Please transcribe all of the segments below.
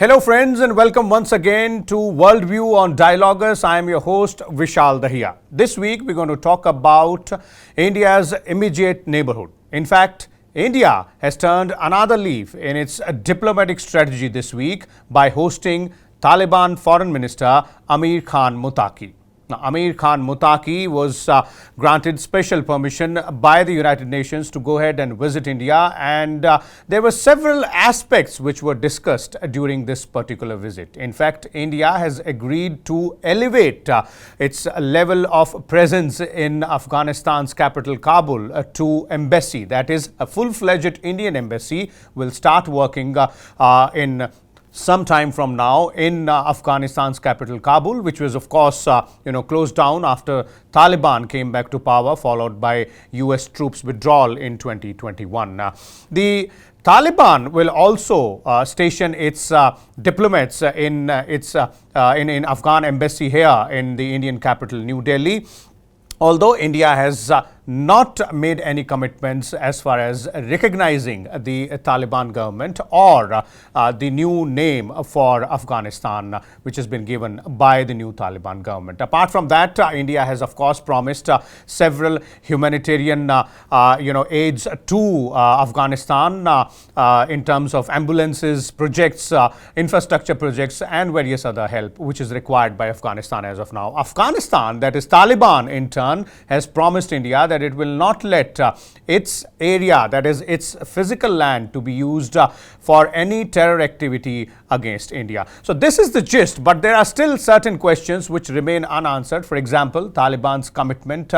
Hello friends and welcome once again to Worldview on Dialogus. I am your host Vishal Dahiya. This week we're going to talk about India's immediate neighborhood. In fact, India has turned another leaf in its diplomatic strategy this week by hosting Taliban Foreign Minister Amir Khan Muttaqi. Now, Amir Khan Muttaqi was granted special permission by the United Nations to go ahead and visit India, and there were several aspects which were discussed during this particular visit. In fact, India has agreed to elevate its level of presence in Afghanistan's capital Kabul to embassy. That is, a full-fledged Indian embassy will start working in some time from now in Afghanistan's capital Kabul, which was of course closed down after Taliban came back to power, followed by US troops withdrawal in 2021. The Taliban will also station its diplomats in Afghan embassy here in the Indian capital New Delhi. Although India has not made any commitments as far as recognizing the Taliban government or the new name for Afghanistan, which has been given by the new Taliban government. Apart from that, India has of course promised several humanitarian aids to Afghanistan in terms of ambulances, projects, infrastructure projects and various other help which is required by Afghanistan as of now. Afghanistan, that is Taliban in turn, has promised India that it will not let its area, that is its physical land, to be used for any terror activity against India. So this is the gist, but there are still certain questions which remain unanswered. For example, Taliban's commitment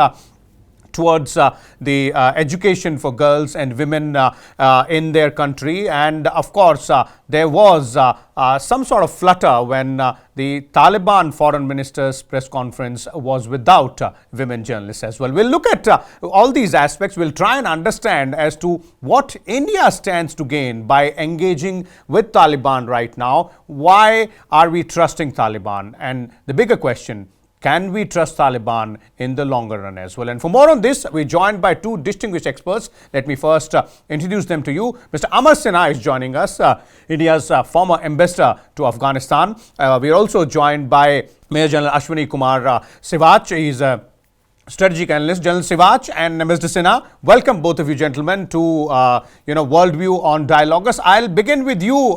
towards the education for girls and women in their country, and of course there was some sort of flutter when the Taliban foreign minister's press conference was without women journalists as well. We'll look at all these aspects. We'll try and understand as to what India stands to gain by engaging with Taliban right now. Why are we trusting Taliban? And the bigger question, can we trust Taliban in the longer run as well? And for more on this, we're joined by two distinguished experts. Let me first introduce them to you. Mr. Amir is joining us, India's former ambassador to Afghanistan. We're also joined by Major General Ashwini Kumar Sivach. He's a strategic analyst. General Sivach and Mr. Sinha, welcome both of you gentlemen to Worldview on Dialogus. I'll begin with you,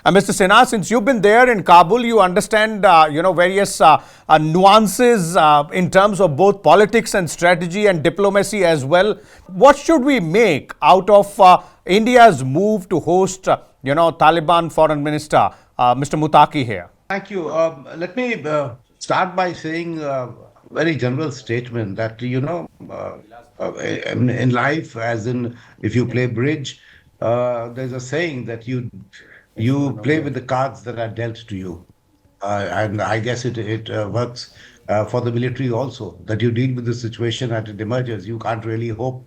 Mr. Sinha. Since you've been there in Kabul, you understand various nuances in terms of both politics and strategy and diplomacy as well. What should we make out of India's move to host Taliban Foreign Minister Mr. Muttaqi here? Thank you. Let me start by saying very general statement that in life, as in if you play bridge, there's a saying that you play with the cards that are dealt to you, and I guess it works for the military also, that you deal with the situation as it emerges. You can't really hope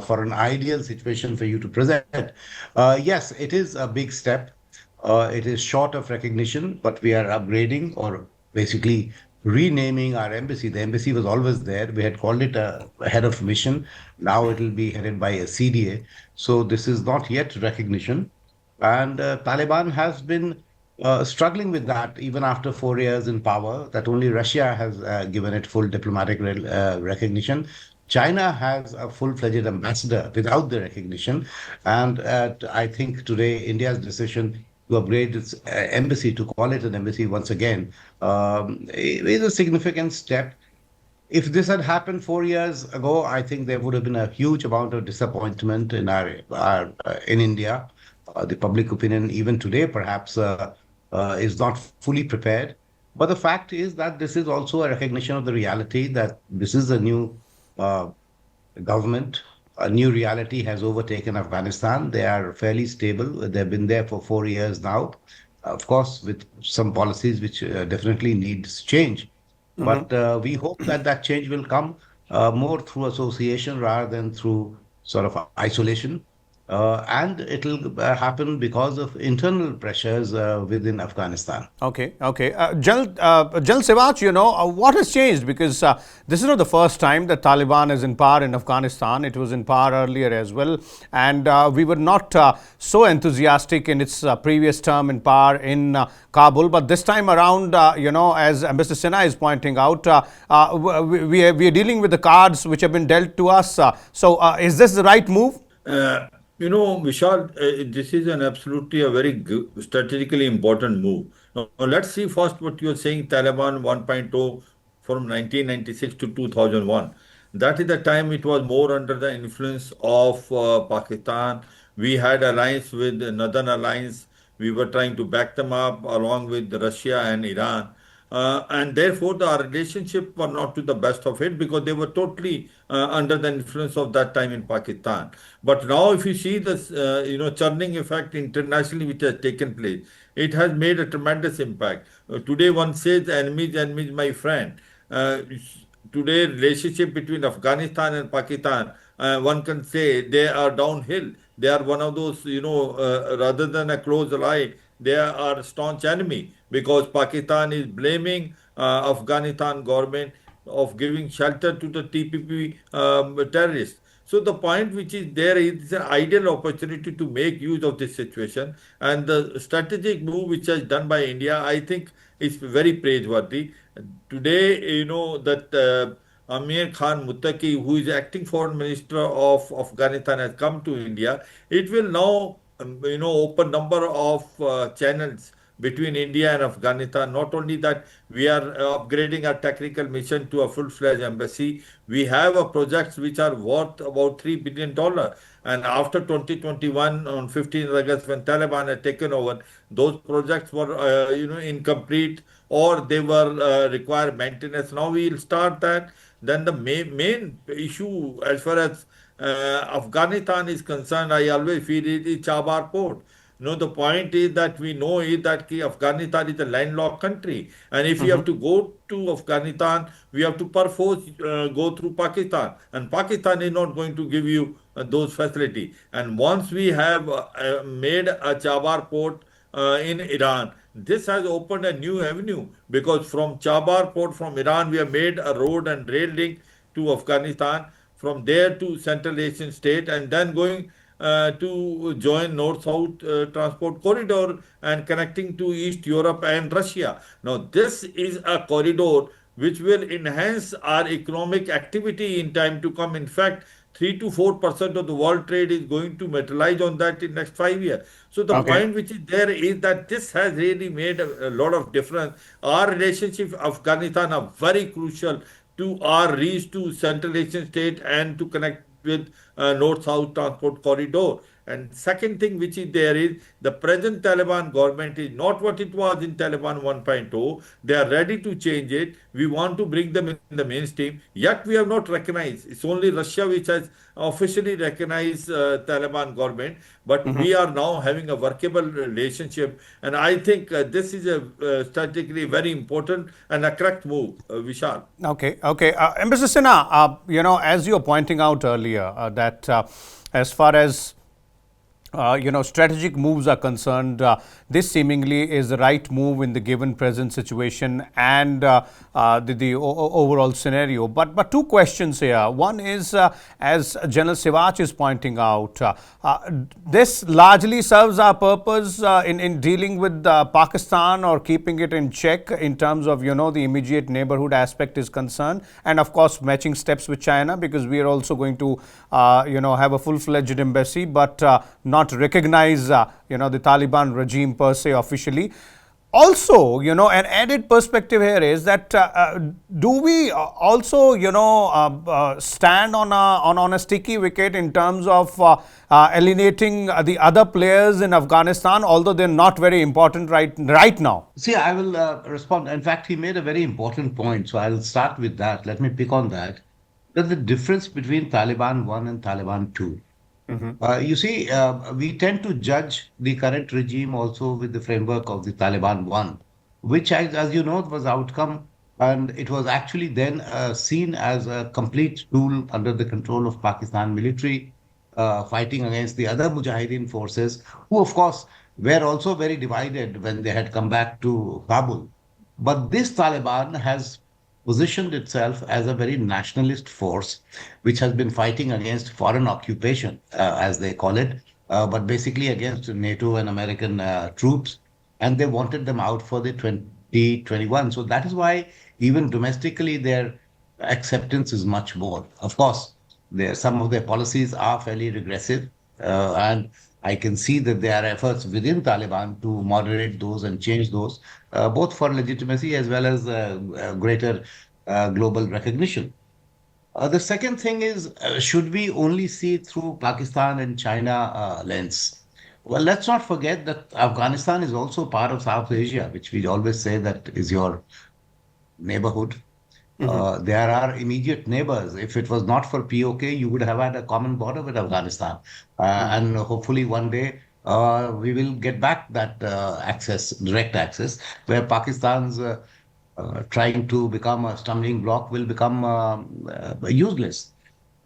for an ideal situation for you to present. Yes, it is a big step. It is short of recognition, but we are upgrading, or basically renaming our embassy. The embassy was always there. We had called it a head of mission. Now it will be headed by a CDA. So this is not yet recognition. And Taliban has been struggling with that even after 4 years in power, that only Russia has given it full diplomatic recognition. China has a full-fledged ambassador without the recognition. And I think today India's decision to upgrade its embassy, to call it an embassy once again, is a significant step. If this had happened 4 years ago, I think there would have been a huge amount of disappointment in in India. The public opinion, even today, perhaps, is not fully prepared. But the fact is that this is also a recognition of the reality that this is a new government. A new reality has overtaken Afghanistan. They are fairly stable. They've been there for 4 years now, of course, with some policies which definitely needs change. But we hope that that change will come more through association rather than through sort of isolation. and it'll happen because of internal pressures within Afghanistan. Okay, okay. General Sivaj, what has changed? Because this is not the first time that Taliban is in power in Afghanistan. It was in power earlier as well. And we were not so enthusiastic in its previous term in power in Kabul. But this time around, as Mr. Sinha is pointing out, we are dealing with the cards which have been dealt to us. So is this the right move? Uh, Vishal, this is an absolutely a very strategically important move. Now, let's see first what you're saying, Taliban 1.0 from 1996 to 2001. That is the time it was more under the influence of Pakistan. We had alliance with the Northern Alliance. We were trying to back them up along with Russia and Iran. And therefore, our relationship were not to the best of it because they were totally under the influence of that time in Pakistan. But now, if you see this, churning effect internationally which has taken place, it has made a tremendous impact. Today, one says, enemy is my friend. Uh, Today relationship between Afghanistan and Pakistan, one can say they are downhill. They are one of those, rather than a close ally, they are staunch enemy because Pakistan is blaming Afghanistan government of giving shelter to the TPP terrorists. So the point which is there is an ideal opportunity to make use of this situation, and the strategic move which has done by India, I think, is very praiseworthy. Today, that Amir Khan Muttaqi, who is acting foreign minister of Afghanistan, has come to India. It will now, open number of channels between India and Afghanistan. Not only that, we are upgrading our technical mission to a full-fledged embassy. We have a projects which are worth about $3 billion. And after 2021, on 15th August, when Taliban had taken over, those projects were, incomplete or they were require maintenance. Now we will start that. Then the main issue as far as Afghanistan is concerned, I always feel it is Chabar port. No, the point is that we know is that Afghanistan is a landlocked country, and if we have to go to Afghanistan, we have to perforce go through Pakistan, and Pakistan is not going to give you those facilities. And once we have made a Chabar port in Iran, this has opened a new avenue because from Chabar port from Iran, we have made a road and rail link to Afghanistan, from there to Central Asian state, and then going to join North-South transport corridor and connecting to East Europe and Russia. Now, this is a corridor which will enhance our economic activity in time to come. In fact, 3 to 4% of the world trade is going to materialize on that in next 5 years. So the Okay. point which is there is that this has really made a lot of difference. Our relationship with Afghanistan are very crucial to our reach to Central Asian state and to connect with North-South transport corridor. And second thing which is there is the present Taliban government is not what it was in Taliban 1.0. They are ready to change it. We want to bring them in the mainstream. Yet we have not recognized. It's only Russia which has officially recognized Taliban government. But we are now having a workable relationship. And I think this is a strategically very important and a correct move, Vishal. Okay, okay. Ambassador Sinha, as you were pointing out earlier, that as far as strategic moves are concerned, this seemingly is the right move in the given present situation and the overall scenario. But two questions here. One is, as General Sivaj is pointing out, this largely serves our purpose in dealing with Pakistan or keeping it in check in terms of, the immediate neighborhood aspect is concerned. And of course, matching steps with China, because we are also going to, have a full-fledged embassy, but not recognize, the Taliban regime per se officially. Also, an added perspective here is that do we also, stand on a sticky wicket in terms of alienating the other players in Afghanistan, although they're not very important right now? See, I will respond. In fact, he made a very important point, so I'll start with that. Let me pick on that. There's the difference between Taliban 1 and Taliban 2. You see, we tend to judge the current regime also with the framework of the Taliban 1, which, as you know, was outcome, and it was actually then seen as a complete tool under the control of Pakistan military, fighting against the other Mujahideen forces, who, of course, were also very divided when they had come back to Kabul. But this Taliban has positioned itself as a very nationalist force, which has been fighting against foreign occupation, as they call it, but basically against NATO and American troops. And they wanted them out for the 2021. So that is why even domestically their acceptance is much more. Of course, some of their policies are fairly regressive, and I can see that there are efforts within Taliban to moderate those and change those, both for legitimacy as well as greater global recognition. The second thing is, should we only see it through Pakistan and China lens? Well, let's not forget that Afghanistan is also part of South Asia, which we always say that is your neighborhood. There are immediate neighbors. If it was not for POK, you would have had a common border with Afghanistan. And hopefully one day we will get back that access, direct access, where Pakistan's trying to become a stumbling block will become useless.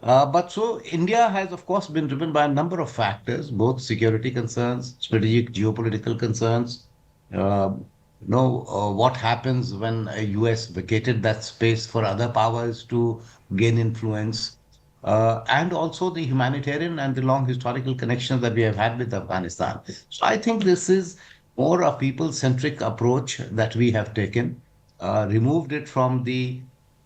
But so India has, of course, been driven by a number of factors, both security concerns, strategic geopolitical concerns. Uh, what happens when a US vacated that space for other powers to gain influence, and also the humanitarian and the long historical connections that we have had with Afghanistan. So I think this is more a people-centric approach that we have taken, removed it from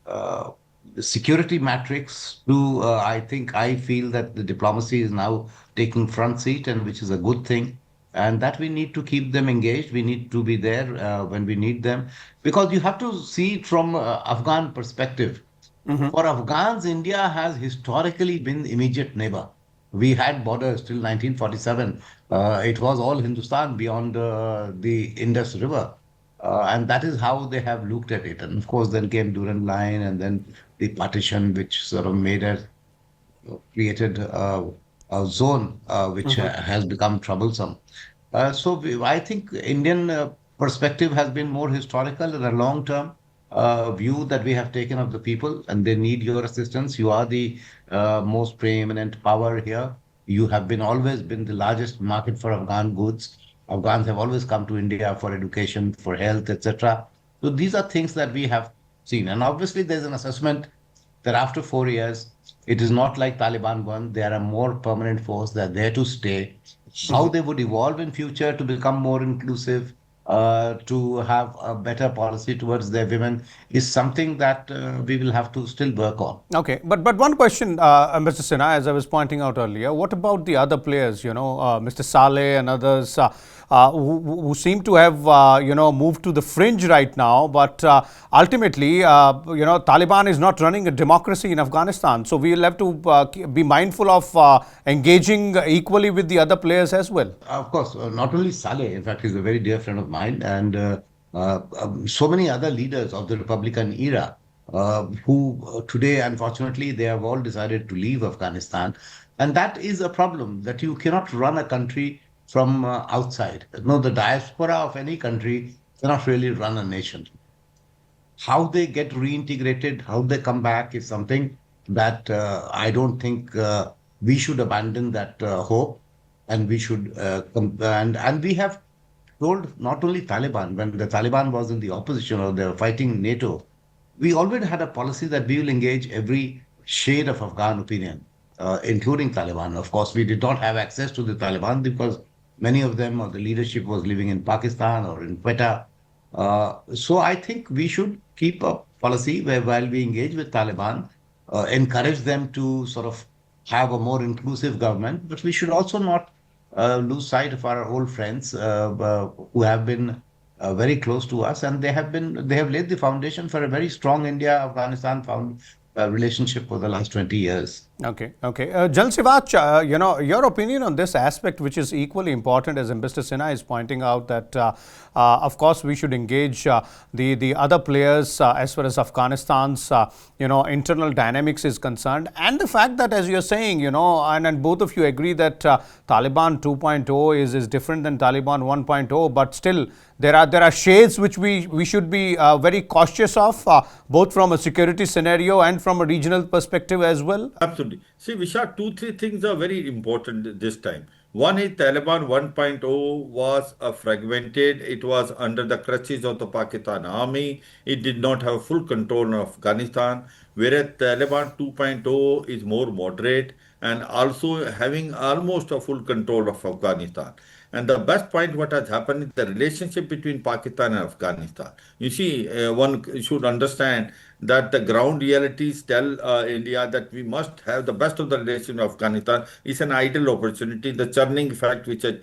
uh, the security matrix to, I feel that the diplomacy is now taking front seat, and which is a good thing. And that we need to keep them engaged. We need to be there when we need them, because you have to see it from Afghan perspective. For Afghans, India has historically been immediate neighbor. We had borders till 1947. It was all Hindustan beyond the Indus River. And that is how they have looked at it. And of course, then came Durand Line and then the partition, which sort of made it, created a zone which has become troublesome. I think Indian perspective has been more historical and a long-term view that we have taken of the people, and they need your assistance. You are the most preeminent power here. You have been always been the largest market for Afghan goods. Afghans have always come to India for education, for health, etc. So these are things that we have seen. And obviously, there's an assessment that after 4 years, it is not like Taliban won. They are a more permanent force. They're there to stay. How they would evolve in future to become more inclusive, to have a better policy towards their women is something that we will have to still work on. Okay, but one question, Mr. Sinha, as I was pointing out earlier, what about the other players, Mr. Saleh and others who seem to have, moved to the fringe right now, but ultimately, Taliban is not running a democracy in Afghanistan, so we'll have to be mindful of engaging equally with the other players as well. Of course, not only Saleh, in fact, he's a very dear friend of mine, and so many other leaders of the Republican era who today, unfortunately, they have all decided to leave Afghanistan. And that is a problem, that you cannot run a country from outside. No, the diaspora of any country cannot really run a nation. How they get reintegrated, how they come back is something that I don't think we should abandon that hope, and we should and we have told not only Taliban, when the Taliban was in the opposition or they were fighting NATO, we already had a policy that we will engage every shade of Afghan opinion, including Taliban. Of course, we did not have access to the Taliban because many of them or the leadership was living in Pakistan or in Quetta. So I think we should keep a policy where while we engage with Taliban, encourage them to sort of have a more inclusive government, but we should also not lose sight of our old friends who have been very close to us, and they have laid the foundation for a very strong India-Afghanistan relationship for the last 20 years. Okay. Jal Sivach, your opinion on this aspect, which is equally important, as Mr. Sinha is pointing out, that of course we should engage the other players as far as Afghanistan's internal dynamics is concerned, and the fact that, as you're saying, and both of you agree that Taliban 2.0 is different than Taliban 1.0, but still there are shades which we should be very cautious of, both from a security scenario and from a regional perspective as well. Absolutely. Absolutely. See, Vishal, two, three things are very important this time. One is Taliban 1.0 was fragmented. It was under the clutches of the Pakistan army. It did not have full control of Afghanistan. Whereas Taliban 2.0 is more moderate and also having almost a full control of Afghanistan. And the best point what has happened is the relationship between Pakistan and Afghanistan. You see, one should understand that the ground realities tell India that we must have the best of the relation with Afghanistan is an ideal opportunity, the churning effect which has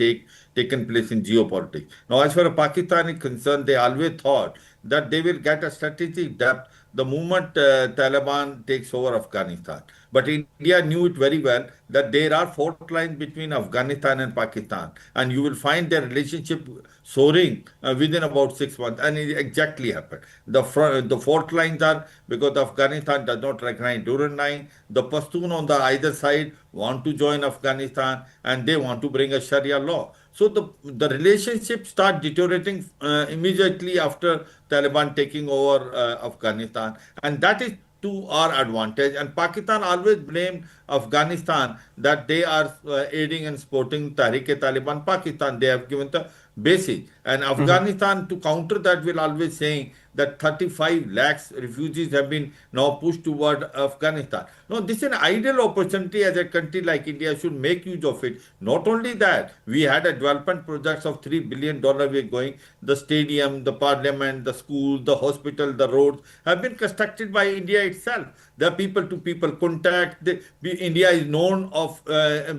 taken place in geopolitics. Now, as far as Pakistan is concerned, they always thought that they will get a strategic depth the moment Taliban takes over Afghanistan. But India knew it very well that there are fault lines between Afghanistan and Pakistan, and you will find their relationship soaring within about 6 months, and it exactly happened. The fault lines are because Afghanistan does not recognize Durand Line. The Pashtun on the either side want to join Afghanistan, and they want to bring a Sharia law. So the relationship start deteriorating immediately after Taliban taking over Afghanistan, and that is to our advantage. And Pakistan always blamed Afghanistan that they are aiding and supporting Taliban Pakistan. They have given the basis. And Afghanistan, to counter that, will always saying that 35 lakhs refugees have been now pushed toward Afghanistan. No, this is an ideal opportunity as a country like India should make use of it. Not only that, we had a development projects of $3 billion we're going. The stadium, the parliament, the schools, the hospital, the roads have been constructed by India itself. The people to people contact. India is known of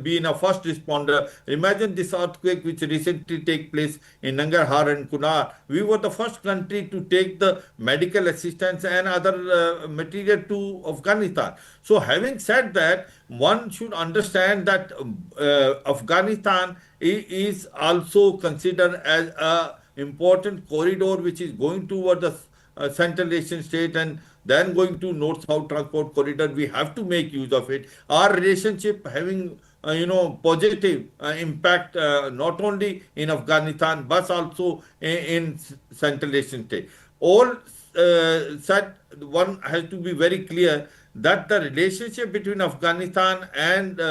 being a first responder. Imagine this earthquake which recently take place in Nangarhar and Kunar. We were the first country to take the medical assistance and other material to Afghanistan. So having said that, one should understand that Afghanistan is also considered as a important corridor which is going toward the Central Asian state and then going to North-South transport corridor. We have to make use of it. Our relationship having positive impact not only in Afghanistan but also in Central Asian state. All said, one has to be very clear that the relationship between Afghanistan and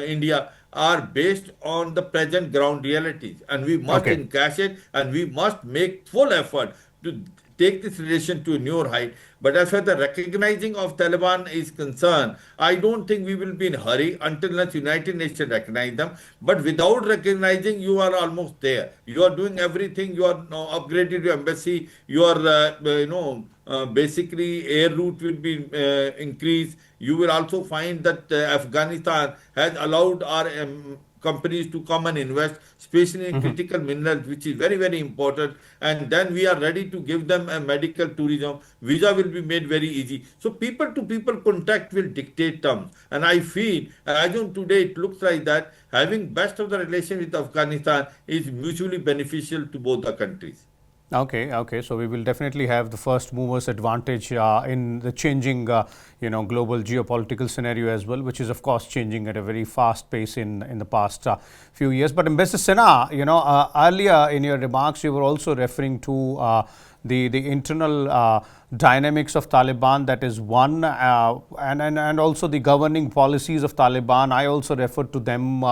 India are based on the present ground realities, and we must Okay. encash it, and we must make full effort to take this relation to a newer height. But as far as the recognizing of Taliban is concerned, I don't think we will be in a hurry until the United Nations recognize them. But without recognizing, you are almost there. You are doing everything. You are now upgraded your embassy. You are, basically air route will be increased. You will also find that Afghanistan has allowed our companies to come and invest, especially in critical minerals, which is very, very important. And then we are ready to give them a medical tourism. Visa will be made very easy. So people to people contact will dictate terms. And I feel, as on today, it looks like that having best of the relation with Afghanistan is mutually beneficial to both the countries. Okay, okay. So we will definitely have the first movers advantage in the changing, global geopolitical scenario as well, which is of course changing at a very fast pace in the past few years. But Ambassador Sinha, earlier in your remarks, you were also referring to the internal dynamics of Taliban, that is one, and also the governing policies of Taliban. I also referred to them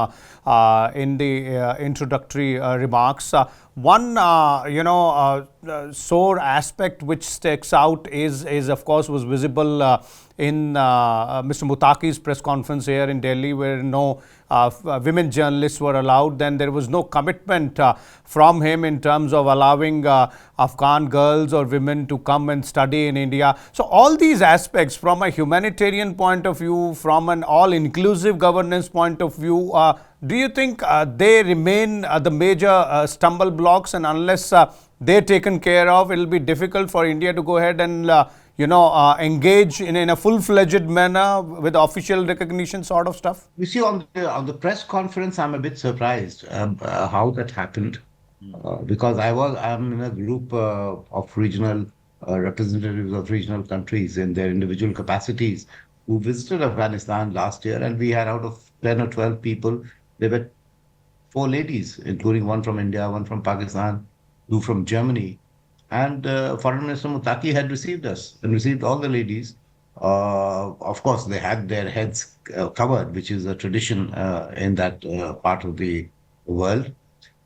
in the introductory remarks. One, sore aspect which sticks out is of course was visible in Mr. Muttaqi's press conference here in Delhi, where no women journalists were allowed. Then there was no commitment from him in terms of allowing Afghan girls or women to come and study in India. So all these aspects, from a humanitarian point of view, from an all-inclusive governance point of view, do you think they remain the major stumble blocks, and unless they're taken care of, it will be difficult for India to go ahead and engage in a full-fledged manner with official recognition sort of stuff? You see, on the press conference, I'm a bit surprised how that happened, because I'm in a group of regional representatives of regional countries in their individual capacities who visited Afghanistan last year, and we had, out of 10 or 12 people, there were 4 ladies, including one from India, one from Pakistan, 2 from Germany. And Foreign Minister Muttaqi had received us and received all the ladies. Of course, they had their heads covered, which is a tradition in that part of the world.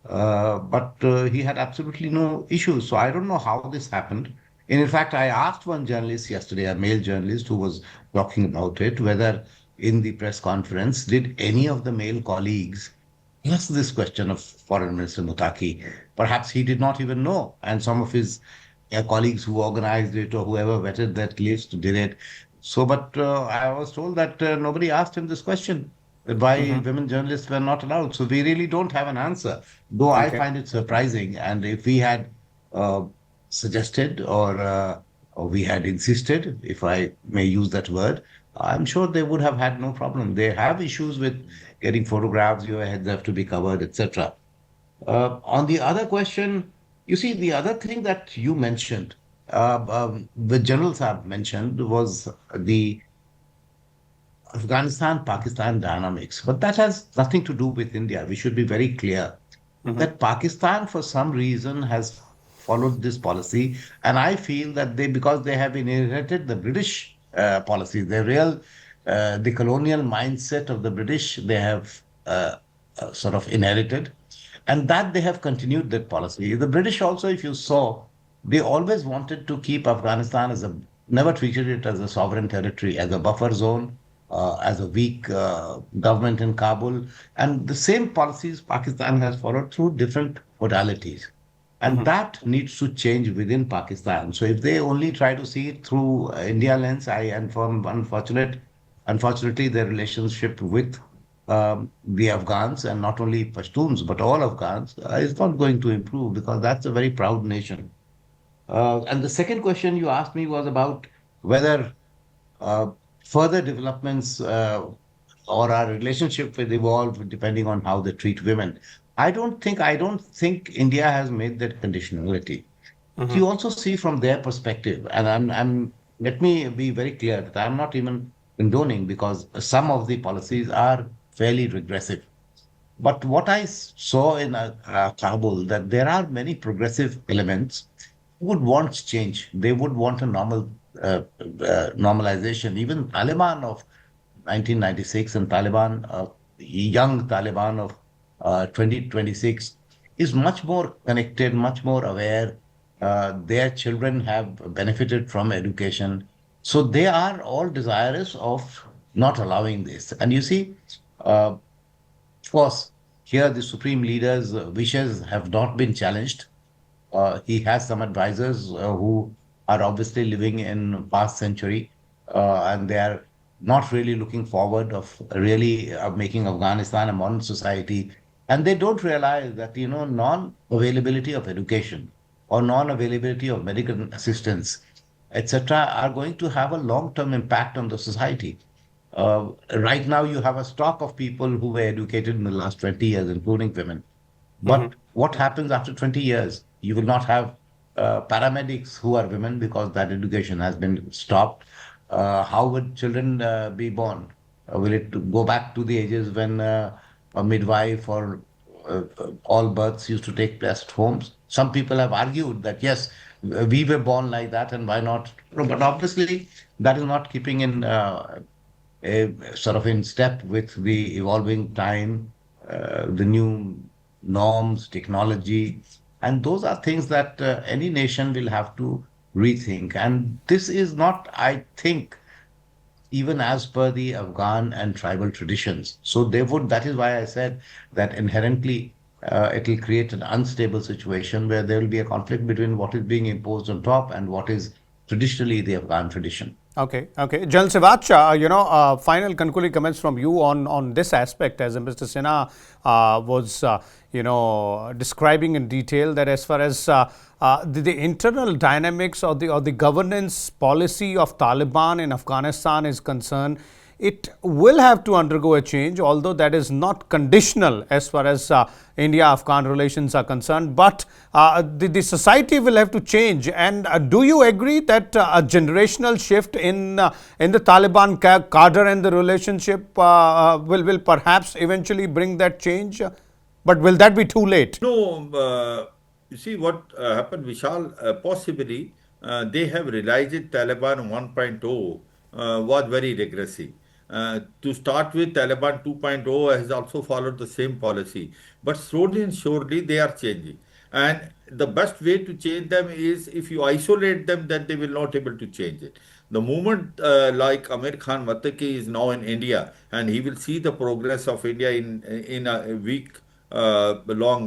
But he had absolutely no issues. So I don't know how this happened. And in fact, I asked one journalist yesterday, a male journalist who was talking about it, whether in the press conference, did any of the male colleagues ask this question of Foreign Minister Muttaqi? Perhaps he did not even know. And some of his colleagues who organized it or whoever vetted that list did it. So, but I was told that nobody asked him this question, that why women journalists were not allowed. So we really don't have an answer, though I Okay. find it surprising. And if we had uh, suggested or we had insisted, if I may use that word, I'm sure they would have had no problem. They have issues with getting photographs, your heads have to be covered, etc. On the other question, you see, the other thing that you mentioned, the generals have mentioned, was the Afghanistan-Pakistan dynamics. But that has nothing to do with India. We should be very clear that Pakistan, for some reason, has followed this policy. And I feel that because they have inherited the British policy, the colonial mindset of the British, they have sort of inherited. And that they have continued that policy. The British also, if you saw, they always wanted to keep Afghanistan never treated it as a sovereign territory, as a buffer zone, as a weak government in Kabul. And the same policies Pakistan has followed through different modalities. And that needs to change within Pakistan. So if they only try to see it through India lens, unfortunately, their relationship with the Afghans and not only Pashtuns, but all Afghans is not going to improve because that's a very proud nation. And the second question you asked me was about whether uh, further developments or our relationship will evolve depending on how they treat women. I don't think India has made that conditionality. But you also see from their perspective, and let me be very clear that I'm not even condoning because some of the policies are fairly regressive. But what I saw in Kabul, that there are many progressive elements who would want change. They would want a normalization. Even Taliban of 1996 and young Taliban of 2026 is much more connected, much more aware. Their children have benefited from education. So they are all desirous of not allowing this. And you see, of course, here the supreme leader's wishes have not been challenged. He has some advisors who are obviously living in past century, and they are not really looking forward of really making Afghanistan a modern society. And they don't realize that, non-availability of education or non-availability of medical assistance, etc., are going to have a long-term impact on the society. Right now, you have a stock of people who were educated in the last 20 years, including women. But what happens after 20 years? You will not have paramedics who are women because that education has been stopped. How would children be born? Will it go back to the ages when a midwife or all births used to take place at homes? Some people have argued that yes, we were born like that, and why not? No, but obviously, that is not keeping in sort of in step with the evolving time, the new norms, technology, and those are things that any nation will have to rethink. And this is not, I think, even as per the Afghan and tribal traditions. So that is why I said that inherently it will create an unstable situation where there will be a conflict between what is being imposed on top and what is traditionally the Afghan tradition. Okay, okay. General Sivacha, final concluding comments from you on this aspect, as Mr. Sinha was, describing in detail that as far as the internal dynamics or the governance policy of Taliban in Afghanistan is concerned, it will have to undergo a change, although that is not conditional as far as India-Afghan relations are concerned. But the society will have to change. And do you agree that a generational shift in the Taliban cadre and the relationship will perhaps eventually bring that change? But will that be too late? No, you see what happened, Vishal, possibly they have realized it Taliban 1.0 was very regressive. To start with, Taliban 2.0 has also followed the same policy, but slowly and surely they are changing. And the best way to change them is if you isolate them, then they will not able to change it. The moment like Amir Khan Muttaqi is now in India, and he will see the progress of India in a week long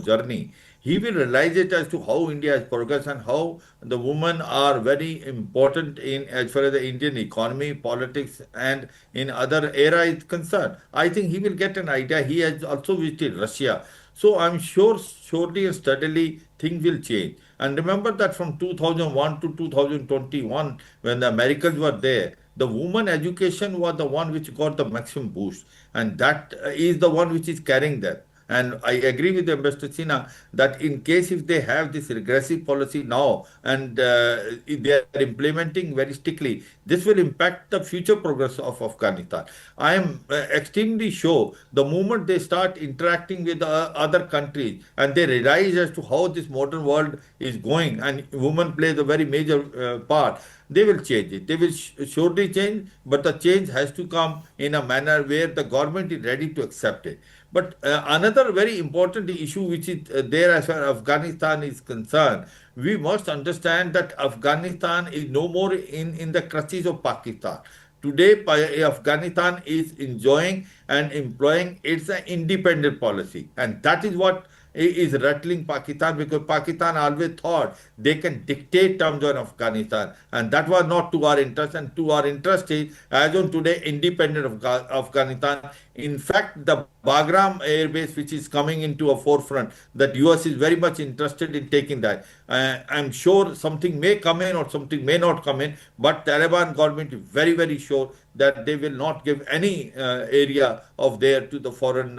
journey, he will realize it as to how India has progressed and how the women are very important in as far as the Indian economy, politics, and in other era is concerned. I think he will get an idea. He has also visited Russia. So I'm sure, surely and steadily, things will change. And remember that from 2001 to 2021, when the Americans were there, the woman education was the one which got the maximum boost, and that is the one which is carrying that. And I agree with Ambassador Sina that in case if they have this regressive policy now and if they are implementing very strictly, this will impact the future progress of Afghanistan. I am extremely sure the moment they start interacting with other countries and they realize as to how this modern world is going and women plays a very major part, they will change it. They will surely change, but the change has to come in a manner where the government is ready to accept it. But another very important issue which is there as far as Afghanistan is concerned, we must understand that Afghanistan is no more in the clutches of Pakistan. Today, Afghanistan is enjoying and employing its independent policy, and that is what is rattling Pakistan because Pakistan always thought they can dictate terms on Afghanistan, and that was not to our interest. And to our interest is, as on today, independent of Afghanistan. In fact, the Bagram air base, which is coming into a forefront, that US is very much interested in taking that. I'm sure something may come in or something may not come in, but Taliban government is very, very sure that they will not give any area of there to the foreign,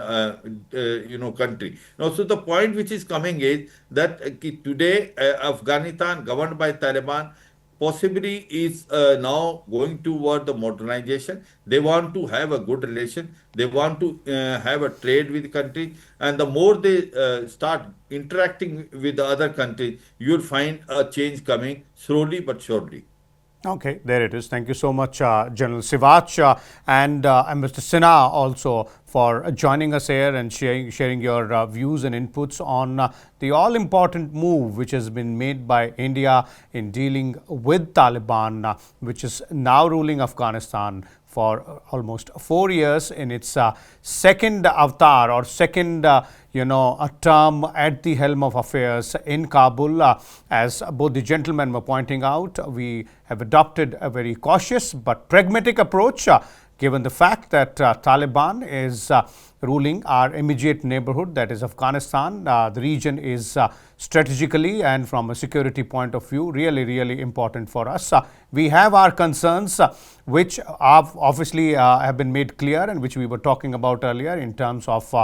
country. Now, so the point which is coming is that today Afghanistan, governed by Taliban, possibly is now going toward the modernization. They want to have a good relation. They want to have a trade with countries, and the more they start interacting with the other countries, you'll find a change coming slowly but surely. Okay, there it is. Thank you so much, General Sivach, and Mr. Sinha also for joining us here and sharing your views and inputs on the all-important move which has been made by India in dealing with Taliban, which is now ruling Afghanistan for almost 4 years in its second avatar or second a term at the helm of affairs in Kabul. As both the gentlemen were pointing out, we have adopted a very cautious but pragmatic approach given the fact that Taliban is ruling our immediate neighborhood, that is Afghanistan. The region is strategically and from a security point of view really important for us. We have our concerns which obviously have been made clear and which we were talking about earlier in terms of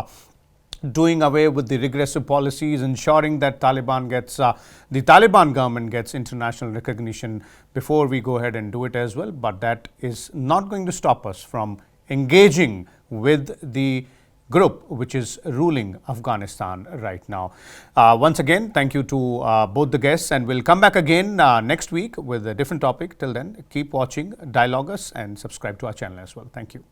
doing away with the regressive policies, ensuring that the Taliban government gets international recognition before we go ahead and do it as well. But that is not going to stop us from engaging with the group which is ruling Afghanistan right now. Once again, thank you to both the guests, and we'll come back again next week with a different topic. Till then, keep watching Dialogus and subscribe to our channel as well. Thank you.